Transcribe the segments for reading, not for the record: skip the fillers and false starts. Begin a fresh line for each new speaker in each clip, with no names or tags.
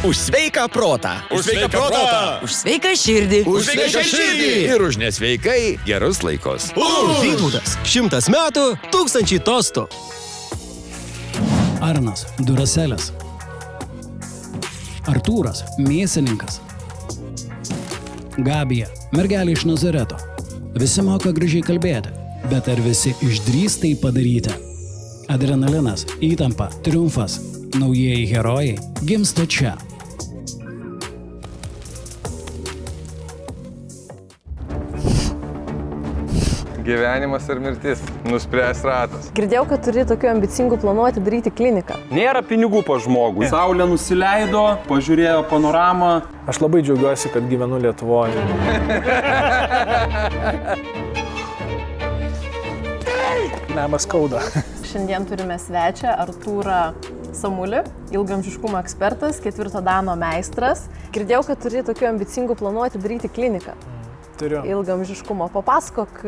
Už sveiką protą.
Už sveiką protą.
Už sveiką širdį.
Už sveiką širdį.
Ir už nesveikai gerus laikus.
Vytautas. 100 metų, 1000 tostų.
Arnas Duraselis. Artūras Mėsininkas. Gabija, mergelė iš Nazareto. Visi moka gražiai kalbėti, bet ar visi išdrįs tai padaryti? Adrenalinas, įtampa, triumfas, naujieji herojai gimsta čia.
Gyvenimas ir mirtis. Nuspręs ratas.
Girdėjau, kad turi tokių ambicingų planų atidaryti kliniką.
Nėra pinigų po žmogų.
Saulė nusileido, pažiūrėjo panoramą.
Aš labai džiaugiuosi, kad gyvenu Lietuvoje. Nemas skauda.
Šiandien turime svečią Artūrą Samulį, ilgamžiškumo ekspertas, 4 dano meistras. Girdėjau, kad turi tokių ambicingų planų atidaryti kliniką.
Turiu.
Ilgamžiškumo. Papasakok,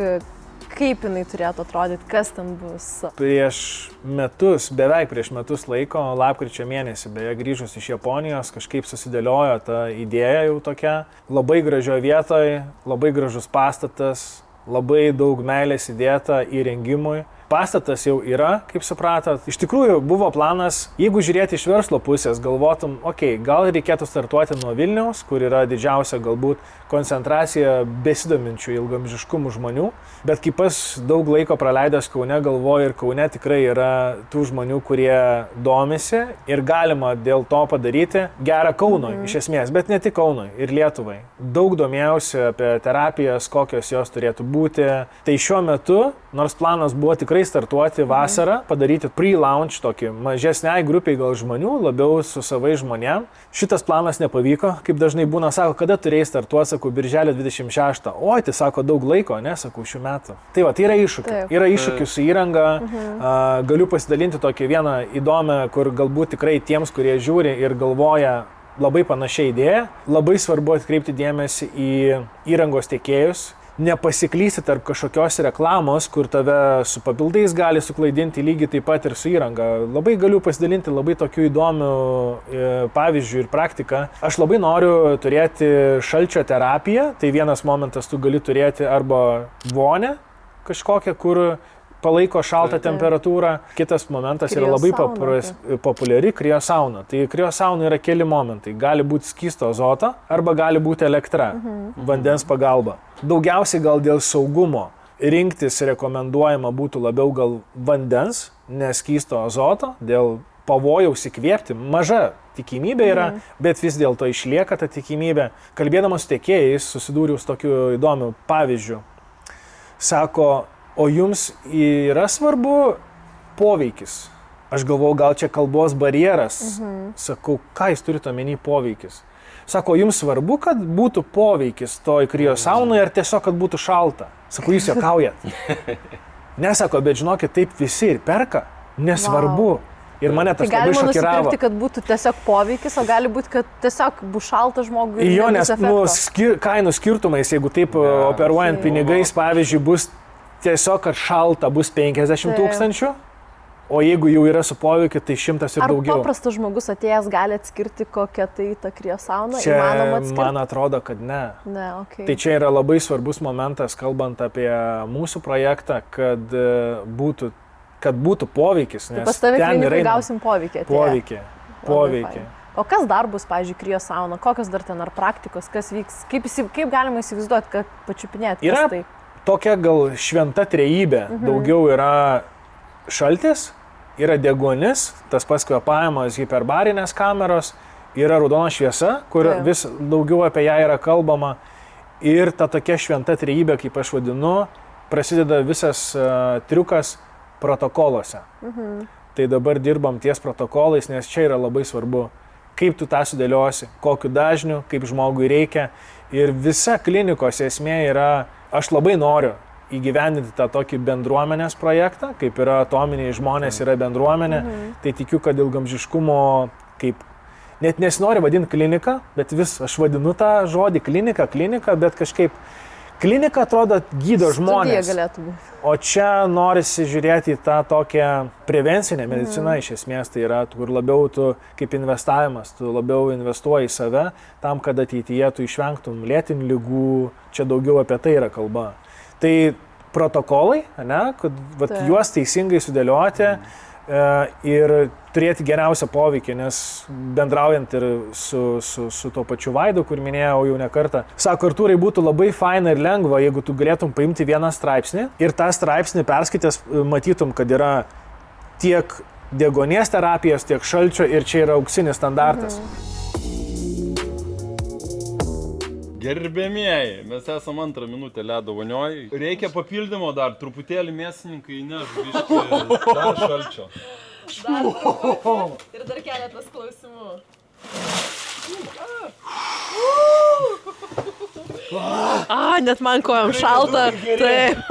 kaip jinai turėtų atrodyti, kas ten bus.
Beveik prieš metus laiko, lapkričio mėnesį, beje, grįžus iš Japonijos, kažkaip susidėliojo ta idėja jau tokia. Labai gražioje vietoje, labai gražus pastatas, labai daug meilės įdėta įrengimui. Pastatas jau yra, kaip supratot. Iš tikrųjų buvo planas, jeigu žiūrėti iš verslo pusės, galvotum, gal reikėtų startuoti nuo Vilniaus, kur yra didžiausia galbūt koncentracija besidominčių ilgamžiškumų žmonių. Bet kaip aš daug laiko praleidęs Kaune, galvoju, ir Kaune tikrai yra tų žmonių, kurie domisi ir galima dėl to padaryti gerą Kaunui, iš esmės, bet ne tik Kaunui, ir Lietuvai. Daug domėjausi apie terapijas, kokios jos turėtų būti. Tai šiuo metu, nors planas buvo tikrai startuoti vasarą, padaryti pre-launch tokį mažesniai grupiai gal žmonių, labiau su savais žmonėm. Šitas planas nepavyko, kaip dažnai būna, sako, kada turėjai startuoti, sakau, birželio 26. Oi, tai sako, daug laiko, ne, sakau, šių metų. Tai va, tai yra iššūkiai. Yra iššūkių su įranga. Galiu pasidalinti tokį vieną įdomią, kur galbūt tikrai tiems, kurie žiūri ir galvoja labai panašiai idėja, labai svarbu atkreipti dėmesį į įrangos tiekėjus. Nepasiklysti tarp kažkokios reklamos, kur tave su papildais gali suklaidinti lygiai taip pat ir su įranga. Labai galiu pasidalinti labai tokių įdomių pavyzdžių ir praktiką. Aš labai noriu turėti šalčio terapiją, tai vienas momentas tu gali turėti arba vonę kažkokią, kur palaiko šaltą temperatūrą. Kitas momentas yra labai populiari kriosauna. Tai kriosauna yra keli momentai. Gali būti skysto azoto arba gali būti elektra, vandens pagalba. Daugiausiai gal dėl saugumo rinktis rekomenduojama būtų labiau gal vandens, neskysto azoto, dėl pavojaus įkvėpti. Maža tikimybė yra, bet vis dėlto išlieka ta tikimybė. Kalbėdamas su tiekėjais susidūriau su tokiu įdomiu pavyzdžiu. Sako, o jums yra svarbu poveikis? Aš galvau, gal čia kalbos barjeras. Sakau, ką jūs turite omeny poveikis? Sako, jums svarbu, kad būtų poveikis toj kriosaunai ar tiesiog, kad būtų šalta? Sako, jūs juokaujat. Nesako, bet žinokit, taip visi ir perka. Nesvarbu. Ir mane tas labai šokiravo.
Tai galima nusipirkti, kad būtų tiesiog poveikis, o gali būti, kad tiesiog bus šalta žmogui.
Jo, nes kainų skirtumais, jeigu taip operuojant pinigais, pavyzdžiui, bus tiesiog, kad šalta bus 50 000, o jeigu jau yra su poveikiu, tai 100 ir daugiau.
Ar paprastas žmogus atėjęs gali atskirti, kokia tai ta kriosauna?
Čia man atrodo, kad ne. Tai čia yra labai svarbus momentas, kalbant apie mūsų projektą, kad būtų poveikis.
Tai pas tave klinikai gausim poveikį atėję.
Poveikį.
O kas dar bus, pavyzdžiui, kriosauna? Kokios dar ten ar praktikos, kas vyks? Kaip galima įsivaizduoti, kad pačiupinėti?
Yra tokia gal šventa trejybė. Daugiau yra šaltis, yra deguonis, tas pats kvėpavimas, hiperbarinės kameros, yra raudona šviesa, kur vis daugiau apie ją yra kalbama. Ir ta tokia šventa trejybė, kaip aš vadinu, prasideda visas triukas protokoluose. Tai dabar dirbam ties protokolais, nes čia yra labai svarbu, kaip tu tą sudėliosi, kokiu dažniu, kaip žmogui reikia. Ir visa klinikos esmė yra, aš labai noriu įgyvendinti tą tokį bendruomenės projektą, kaip yra atominiai žmonės, yra bendruomenė. Tai tikiu, kad ilgamžiškumo, kaip net nesinori vadinti kliniką, bet vis aš vadinu tą žodį klinika, bet kažkaip Klinika atrodo gydo
Studija
žmonės.
galėtų būti.
O čia norisi žiūrėti į tą tokią prevencinę mediciną iš esmės, tai yra, kur labiau tu kaip investavimas, tu labiau investuoji į save, tam, kad ateityje tu išvengtum lėtinių ligų, čia daugiau apie tai yra kalba. Tai protokolai, ne, kad vat, juos teisingai sudėlioti ir turėti geriausią poveikį, nes bendraujant ir su tuo pačiu Vaidu, kur minėjau jau ne kartą, sako, Artūrai, būtų labai faina ir lengva, jeigu tu galėtum paimti vieną straipsnį ir tą straipsnį perskaitęs matytum, kad yra tiek deguonies terapijos, tiek šalčio ir čia yra auksinis standartas.
Gerbėmieji, mes esam 2 minutę ledo vonioj. Reikia papildymo dar, truputėlį mėsininkai nežviški, dar šalčio.
Ir dar keletas klausimų. Net man kojom šalta. Taip.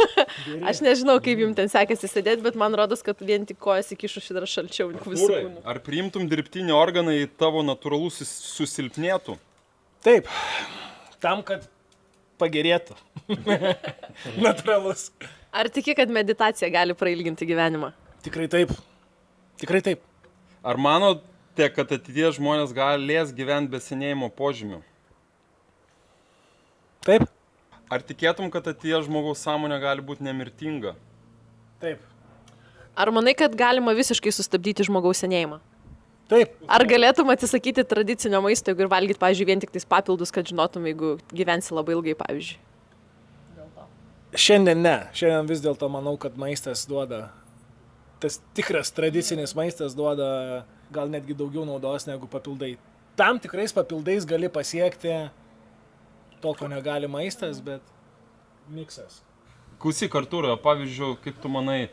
Aš nežinau, kaip jums ten sekėsi sėdėti, bet man rodos, kad vien tik kojas įkišu šį dar šalčiau.
Ar priimtum dirbtinį organą į tavo natūralus susilpnėtų?
Taip. Tam, kad pagerėtų. Natūralus.
Ar tiki, kad meditacija gali prailginti gyvenimą?
Tikrai taip. Tikrai taip.
Ar manote, kad ateityje žmonės galės gyventi be senėjimo požymių?
Taip.
Ar tikėtum, kad ateityje žmogaus sąmonė gali būti nemirtinga?
Taip.
Ar manai, kad galima visiškai sustabdyti žmogaus senėjimą?
Taip.
Ar galėtum atsisakyti tradicinio maisto, jeigu ir valgyti, pavyzdžiui, vien tik tais papildus, kad žinotum, jeigu gyvensi labai ilgai, pavyzdžiui?
Šiandien ne. Šiandien vis dėlto manau, kad maistas duoda, tas tikras tradicinis maistas duoda gal netgi daugiau naudos negu papildai. Tam tikrais papildais gali pasiekti to, ko negali maistas, bet miksas.
Klausyk, Artūrai, pavyzdžiui, kaip tu manai,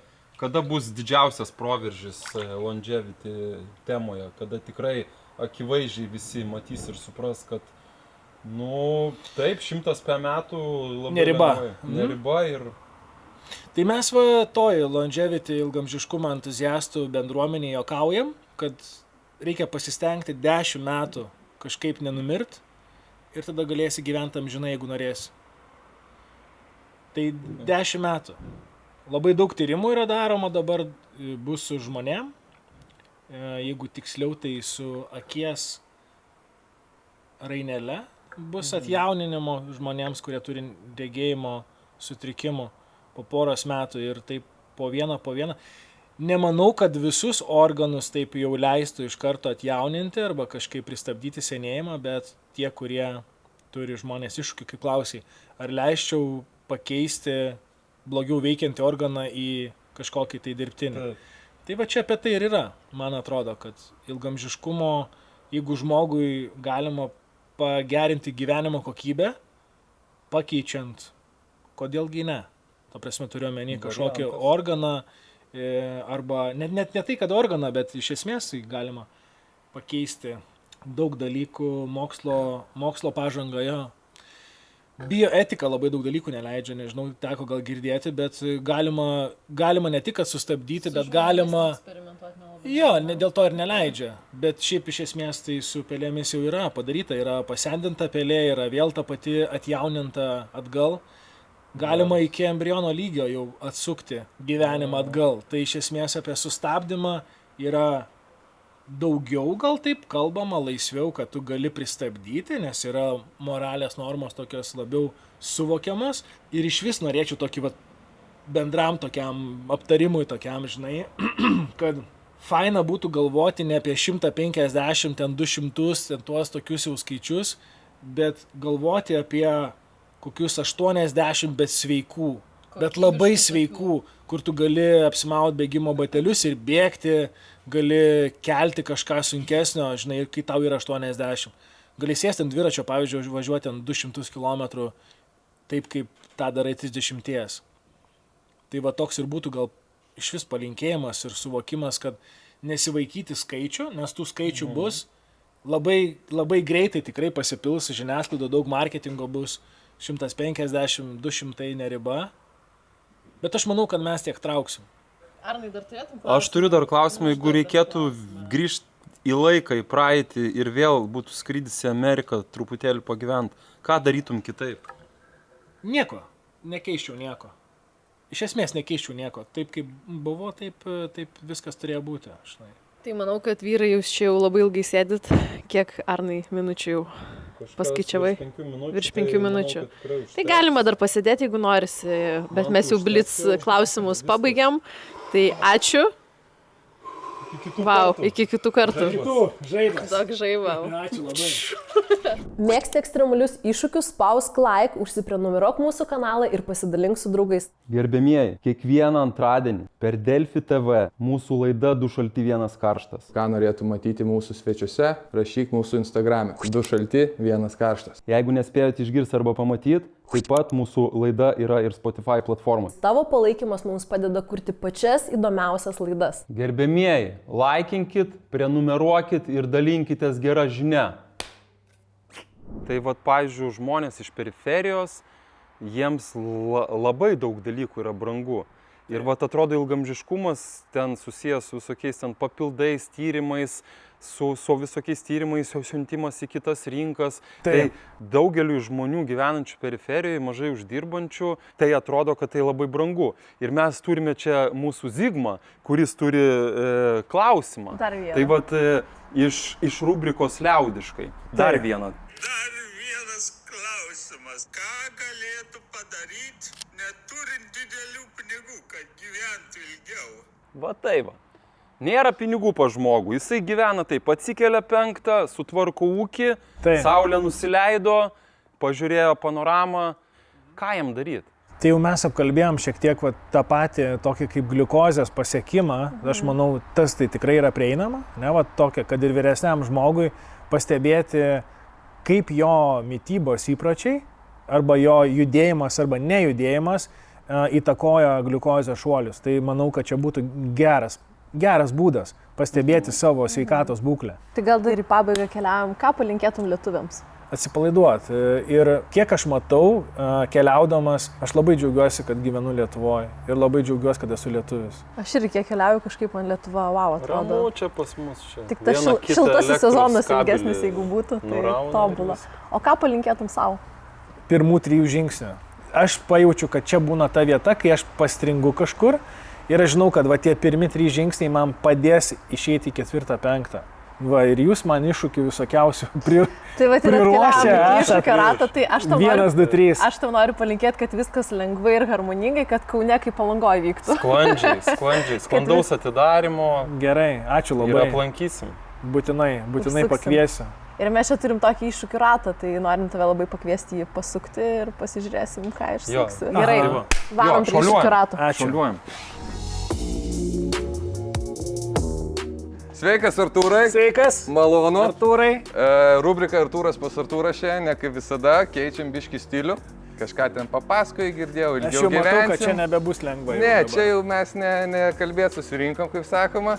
kada bus didžiausias proveržis longevity temoje, kada tikrai akivaizdžiai visi matys ir supras, kad, taip, 100 metų labai
neriba.
Neriba ir...
Tai mes toj longevity ilgamžiškumo entuziastų bendruomenėje juokaujam, kad reikia pasistengti 10 metų kažkaip nenumirt ir tada galėsi gyventi amžinai, jeigu norėsi. Tai 10 metų. Labai daug tyrimų yra daroma, dabar bus su žmonėm, jeigu tiksliau tai su akies rainele, bus atjauninimo žmonėms, kurie turi regėjimo sutrikimų po poros metų ir taip po vieną. Nemanau, kad visus organus taip jau leistų iš karto atjauninti arba kažkaip pristabdyti senėjimą, bet tie, kurie turi žmonės iššūkį, kaip klausiai, ar leisčiau pakeisti blogiau veikiantį organą į kažkokį tai dirbtinį. Tai va čia apie tai ir yra. Man atrodo, kad ilgamžiškumo, jeigu žmogui galima pagerinti gyvenimo kokybę, pakeičiant, kodėlgi ne. Ta prasme, turiu omeny kažkokį organą, arba net ne tai, kad organą, bet iš esmės galima pakeisti daug dalykų mokslo pažangoje. Bioetika labai daug dalykų neleidžia, nežinau, teko gal girdėti, bet galima ne tik sustabdyti, bet galima... Jo, dėl to ir neleidžia, bet šiaip iš esmės tai su pelėmis jau yra padaryta, yra pasendinta pelė, yra vėl ta pati atjauninta atgal. Galima iki embriono lygio jau atsukti gyvenimą atgal. Tai iš esmės apie sustabdymą yra daugiau gal taip kalbama, laisviau, kad tu gali pristabdyti, nes yra moralės normos tokios labiau suvokiamos. Ir iš vis norėčiau tokį bendram tokiam aptarimui, tokiam, žinai, kad faina būtų galvoti ne apie 150, 200, tuos tokius jau skaičius, bet galvoti apie kokius 80, bet sveikų, bet labai sveikų, kur tu gali apsimauti bėgimo batelius ir bėgti, gali kelti kažką sunkesnio, žinai, kai tau yra 80. Gali sėsti ant dviračio, pavyzdžiui, važiuoti ant 200 km, taip kaip tą darai 30. Tai va toks ir būtų gal iš vis palinkėjimas ir suvokimas, kad nesivaikyti skaičių, nes tų skaičių bus, labai, labai greitai tikrai pasipils žiniasklaida, daug marketingo bus, 150, 200 neriba, bet aš manau, kad mes tiek trauksim.
Arnai, dar turėtum klausimą?
Aš turiu dar klausimą, jeigu reikėtų grįžti į laiką, į praeitį ir vėl būtų skrydis į Ameriką truputėlį pagyventi, ką darytum kitaip?
Nieko. Nekeiščiau nieko. Iš esmės nekeiščiau nieko. Taip kaip buvo, taip viskas turėjo būti. Štai.
Tai manau, kad vyrai jūs čia jau labai ilgai sėdit. Kiek, Arnai, minučių jau paskaičiavai? Virš 5 minučių. Tai galima dar pasėdėti, jeigu norisi, bet mes jau blitz klausimus pabaigiam. Tai ačiū. Vau, iki kitų kartų.
Žaibas.
Daug žaibą.
Ačiū labai.
Mėgsti ekstremalius iššūkius, spausk like, užsiprenumeruok mūsų kanalą ir pasidalink su draugais.
Gerbėmieji, kiekvieną antradienį per Delfi TV mūsų laida Du šalti vienas karštas.
Ką norėtų matyti mūsų svečiuose, rašyk mūsų Instagram'e. Du šalti vienas karštas.
Jeigu nespėjote išgirsti arba pamatyti, taip pat mūsų laida yra ir Spotify platformoje.
Tavo palaikymas mums padeda kurti pačias įdomiausias laidas.
Gerbėmieji, laikinkit, prenumeruokit ir dalinkitės gerą žinią.
Tai vat, pavyzdžiui, žmonės iš periferijos, jiems labai daug dalykų yra brangu. Ir vat atrodo ilgamžiškumas ten susijęs su visokiais ten papildais, tyrimais, su visokiais tyrimais, jau siuntimas į kitas rinkas. Tai daugeliu žmonių gyvenančių periferijoje, mažai uždirbančių, tai atrodo, kad tai labai brangu. Ir mes turime čia mūsų Zigmą, kuris turi klausimą.
Dar vieną.
Tai vat iš rubrikos liaudiškai. Dar vieną.
Dar vienas klausimas. Ką galėtų padaryti, neturint didelių pinigų, kad gyventų ilgiau?
Va tai va. Nėra pinigų pa žmogų. Jisai gyvena taip, atsikelia 5, sutvarko ūkį, saulė nusileido, pažiūrėjo panoramą. Ką jam daryti?
Tai jau mes apkalbėjom šiek tiek tą patį tokį kaip gliukozės pasiekimą. Aš manau, tas tai tikrai yra prieinama. Ne, va, tokia, kad ir vyresniam žmogui pastebėti, kaip jo mitybos įpročiai arba jo judėjimas arba nejudėjimas įtakoja gliukozės šuolius. Tai manau, kad čia būtų geras būdas pastebėti savo sveikatos būklę.
Tai gal dar į pabaigą keliaujam, ką palinkėtum lietuviams?
Atsipalaiduot. Ir kiek aš matau, keliaudamas, aš labai džiaugiuosi, kad gyvenu Lietuvoje. Ir labai džiaugiuosi, kad esu lietuvis.
Aš irgi kiek keliauju, kažkaip man Lietuva, wow, atrodo.
Ramu čia pas mus čia.
Tik tas šiltasis sezonas ilgesnis, jeigu būtų, tai tobula. O ką palinkėtum savo?
Pirmų 3 žingsnių. Aš pajaučiu, kad čia būna ta vieta, kai aš pastringu kažkur ir aš žinau, kad va tie pirmi 3 žingsniai man padės išeiti į 4, 5. Va, ir jūs man iššūkių visokiausių
Tai va, ir atkeliavom į iššūkio ratą, tai aš tau
1, 2, 3.
Aš tau noriu palinkėti, kad viskas lengvai ir harmoningai, kad Kaune kaip Palangoje vyktų.
Sklandžiai, sklandaus atidarimo.
Gerai, ačiū labai.
Ir aplankysim.
Būtinai
Užsuksim.
pakviesiu.
Ir mes čia turim tokį iššūkių ratą, tai norim tave labai pakviesti jį pasukti ir pasižiūrėsim, ką išsuksi. Gerai, varom prie iššūkių rato.
Ačiū.
Šuoliuojam.
Sveikas, Artūrai.
Sveikas.
Malonu.
Artūrai.
Rubrika Artūras pas Artūrą šiandien, kaip visada, keičiam biškį stilių. Kažką ten papasakoju, girdėjau, ilgiau gyvensim.
Aš jau matau, kad čia nebebus lengvai.
Ne, čia jau mes nekalbėt susirinkom, kaip sakoma.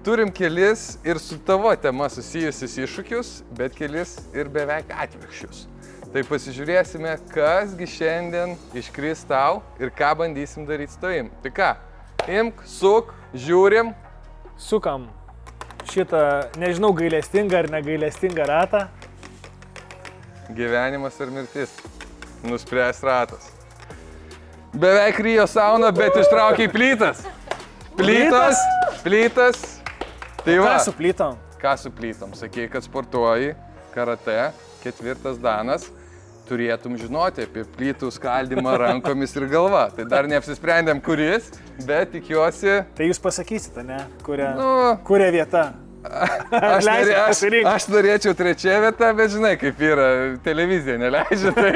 Turim kelis ir su tavo tema susijusius iššūkius, bet kelis ir beveik atvirkščius. Tai pasižiūrėsime, kasgi šiandien iškris tau ir ką bandysim daryti su tavim. Tai ką, imk, suk, žiūrim.
Sukam šitą, nežinau, gailestingą ar negailestingą ratą.
Gyvenimas ar mirtis. Nuspręs ratas. Beveik Rio sauna, bet ištraukiai plytas. Plytas. Tai va.
Ką su plytom?
Ką su plytom? Sakei, kad sportuoji karate, 4 danas. Turėtum žinoti apie plytų skaldymą rankomis ir galva. Tai dar neapsisprendėm kuris, bet tikiuosi...
Tai jūs pasakysite, ne? Kuria vieta?
Aš norėčiau 3 vietą, bet žinai, kaip yra, televizija neleidžia, tai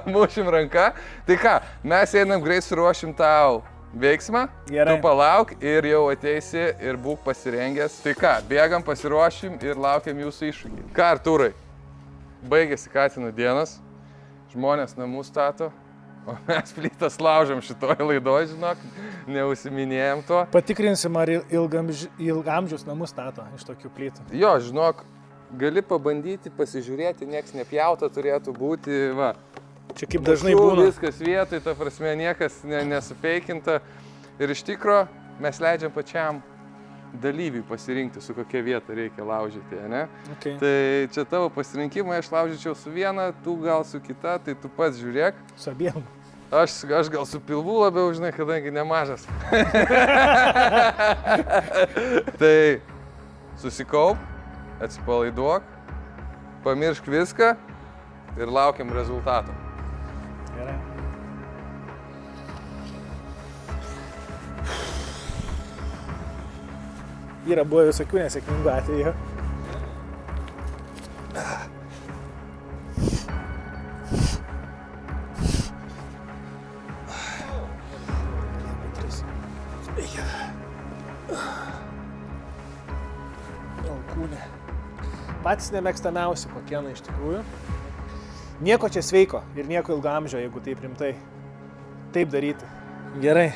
mūšim ranką. Tai ką, mes einam greit suruošim tau veiksmą,
Gerai.
Tu palauk ir jau ateisi ir būk pasirengęs. Tai ką, bėgam, pasiruošim ir laukiam jūsų iššūkį. Ką, Artūrai, baigėsi Katinų dienos, žmonės namų stato, o mes plytas laužam šitoj laidoj, žinok, neusiminėjom to.
Patikrinsim, ar ilgamžius namus stato iš tokių plytų.
Jo, žinok, gali pabandyti, pasižiūrėti, nieks nepjauta turėtų būti, va.
Čia kaip dažnai būna.
Viskas vietoj, ta prasme, niekas nesufeikinta. Ir iš tikro mes leidžiam pačiam dalyviui pasirinkti, su kokia vieta reikia laužyti, ne?
Okay.
Tai čia tavo pasirinkimai, aš laužyčiau su viena, tu gal su kita, tai tu pats žiūrėk.
Su abiem.
Aš gal su pilvu labiau, žinai, kadangi nemažas. Tai susikaup, atsipalaiduok, pamiršk viską ir laukiam rezultato.
Gerai. Yra buvo visokių nesėkmingų atvejų. Alkūnė. Patys nemėgstamiausi kokiena iš tikrųjų. Nieko čia sveiko ir nieko ilgamžio, jeigu taip rimtai. Taip daryti. Gerai.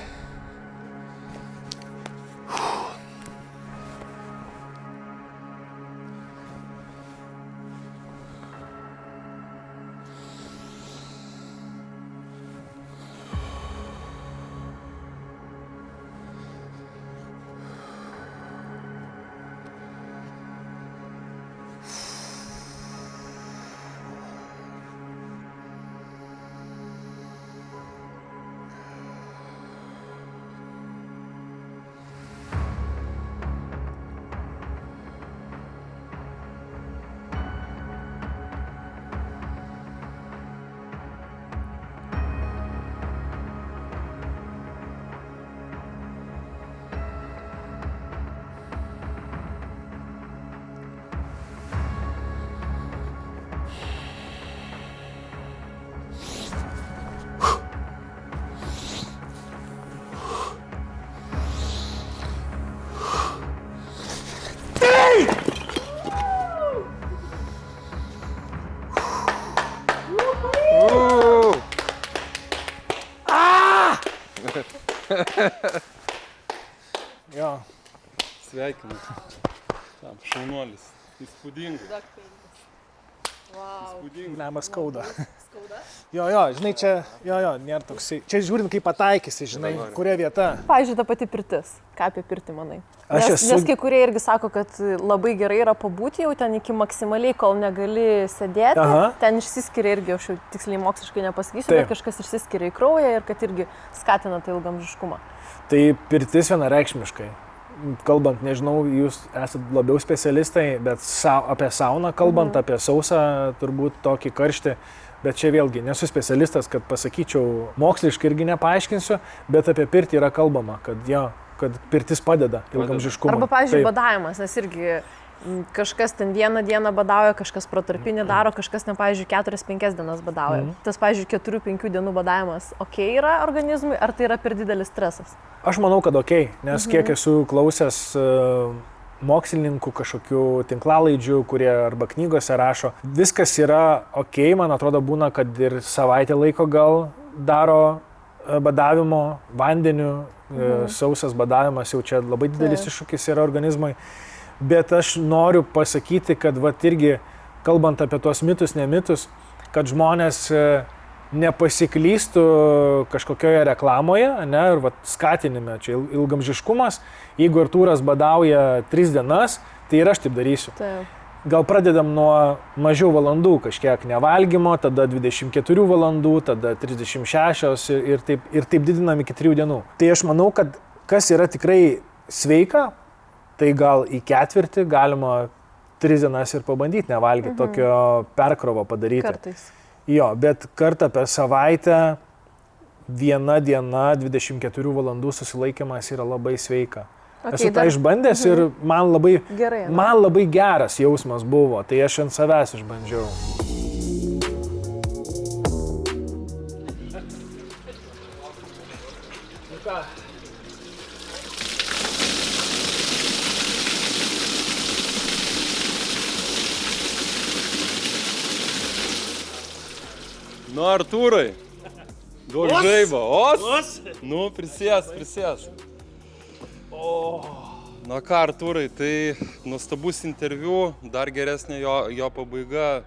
Jo.
Sveikinu. Tam, šaunuolis. Įspūdingai.
Wow.
Lemą skauda.
Skauda?
Jo, žinai, čia, nėra toksai. Čia žiūrint, kaip pataikysi, žinai, kuria vieta.
Pavyzdžiui, ta pati pirtis. Ką apie pirtį manai?
Aš
Nes kai kurie irgi sako, kad labai gerai yra pabūti jau ten iki maksimaliai, kol negali sėdėti.
Aha.
Ten išsiskiria irgi, aš jau tiksliai moksliškai nepasakysiu,
Taip.
bet kažkas išsiskiria į kraują ir kad irgi skatina tai ilgamžiškumą.
Tai pirtis vienareikšmiškai. Kalbant, nežinau, jūs esate labiau specialistai, bet apie sauną kalbant, apie sausą, turbūt tokį karštį. Bet čia vėlgi, nesu specialistas, kad pasakyčiau, moksliškai irgi nepaaiškinsiu, bet apie pirtį yra kalbama, kad pirtis padeda ilgamžiškumui.
Arba, pavyzdžiui,
Taip.
badavimas, nes irgi kažkas ten vieną dieną badauja, kažkas protarpinį daro, kažkas ten, pavyzdžiui, 4-5 dienas badauja. Tas, pavyzdžiui, 4-5 dienų badavimas yra organizmui, ar tai yra per didelis stresas?
Aš manau, kad nes kiek esu klausęs mokslininkų kažkokių tinklalaidžių, kurie arba knygose rašo, viskas yra man atrodo būna, kad ir savaitę laiko gal daro badavimo vandeniu, sausas badavimas jau čia labai didelis iššūkis yra organizmui. Bet aš noriu pasakyti, kad irgi, kalbant apie tuos mitus, nemitus, kad žmonės nepasiklystų kažkokioje reklamoje, ir skatinime, čia ilgamžiškumas, jeigu Artūras badauja 3 dienas, tai ir aš taip darysiu.
Taip.
Gal pradedam nuo mažiau valandų, kažkiek nevalgymo, tada 24 valandų, tada 36 ir taip didinam iki 3 dienų. Tai aš manau, kad kas yra tikrai sveika, tai gal į ketvirtį galima 3 dienas ir pabandyti nevalgyti, tokio perkrovo padaryti.
Kartais.
Jo, bet kartą per savaitę 1 diena 24 valandų susilaikymas yra labai sveika. Esu tą išbandęs ir man labai geras jausmas buvo, tai aš ant savęs išbandžiau.
Nu, Artūrai, duok žaibą. Nu, prisės. Na ką, Artūrai, tai nuostabus interviu, dar geresnė jo pabaiga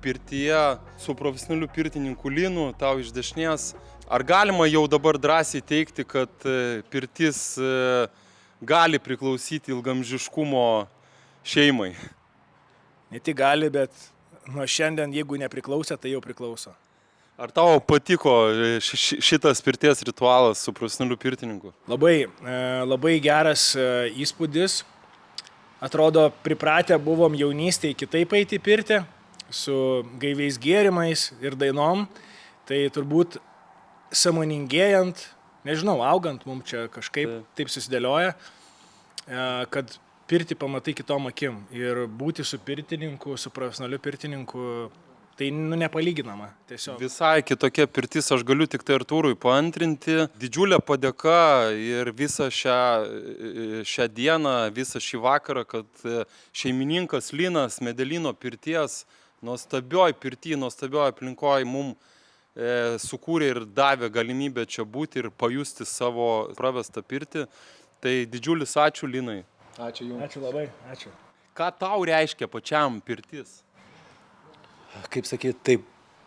pirtyje su profesionaliu pirtininku Linu, tau iš dešinės. Ar galima jau dabar drąsiai teikti, kad pirtis gali priklausyti ilgamžiškumo šeimai?
Ne tik gali, bet nuo šiandien, jeigu nepriklausė, tai jau priklauso.
Ar tau patiko šitas pirties ritualas su profesionaliu pirtininku?
Labai geras įspūdis. Atrodo, pripratę buvom jaunystėje kitaip eiti į pirtį, su gaiviais gėrimais ir dainom. Tai turbūt sąmoningėjant, nežinau, augant mums čia kažkaip taip susidėlioja, kad pirtį pamatai kitom akim. Ir būti su pirtininku, su profesionaliu pirtininku, tai nepalyginama tiesiog.
Visai kitokia pirtis, aš galiu tik tai Artūrui paantrinti. Didžiulė padėka ir visą šią dieną, visą šį vakarą, kad šeimininkas Linas Medelino pirties nuostabioj pirty, nuostabioj aplinkoj mums sukūrė ir davė galimybę čia būti ir pajusti savo pravestą pirtį. Tai didžiulis ačiū, Linai.
Ačiū Jums. Ačiū labai, ačiū.
Ką tau reiškia pačiam pirtis?
Kaip sakyti, tai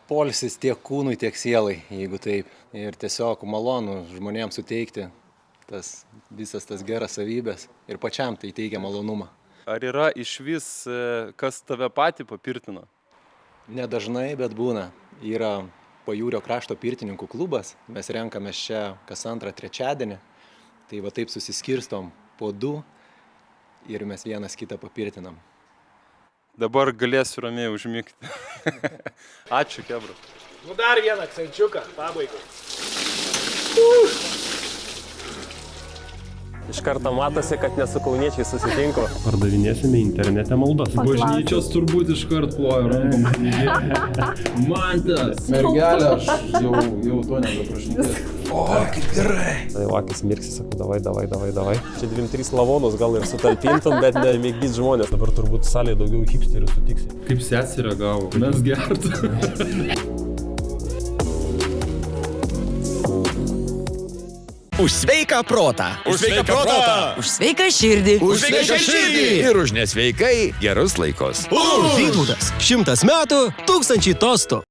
poilsis tiek kūnui, tiek sielai, jeigu taip. Ir tiesiog malonu žmonėms suteikti visas tas geras savybės ir pačiam tai teikia malonumą.
Ar yra išvis, kas tave patį papirtina?
Nedažnai, bet būna. Yra Pajūrio krašto pirtininkų klubas, mes renkamės čia kas antrą trečiadienį. Tai va taip susiskirstom po 2 ir mes vienas kitą papirtinam.
Dabar galėsiu ramiai užmigti. Ačiū, kebra.
Dar vieną akcenčiuką, pabaigai.
Iš karto matosi, kad nesu kauniečiai susitinku.
Pardavinėsime internete maldas.
Bažnyčios turbūt iš kart plojo rankom.
Mantas! Mergelė, aš jau to nebeprašinėjau.
O, kaip gerai. Tai vakis mirksi, sakau, davai. Čia 2-3 lavonus gal ir sutalpintum, bet nemėgdyt žmonės. Dabar turbūt salėje daugiau hipsterių sutiksi.
Kaip sesė reagavo? Mes gertų.
Už sveiką protą. Už sveiką protą.
Už sveiką širdį.
Už sveiką širdį. Ir už nesveikai gerus laikus.
Vytautas. 100 metų, 1000 tostų.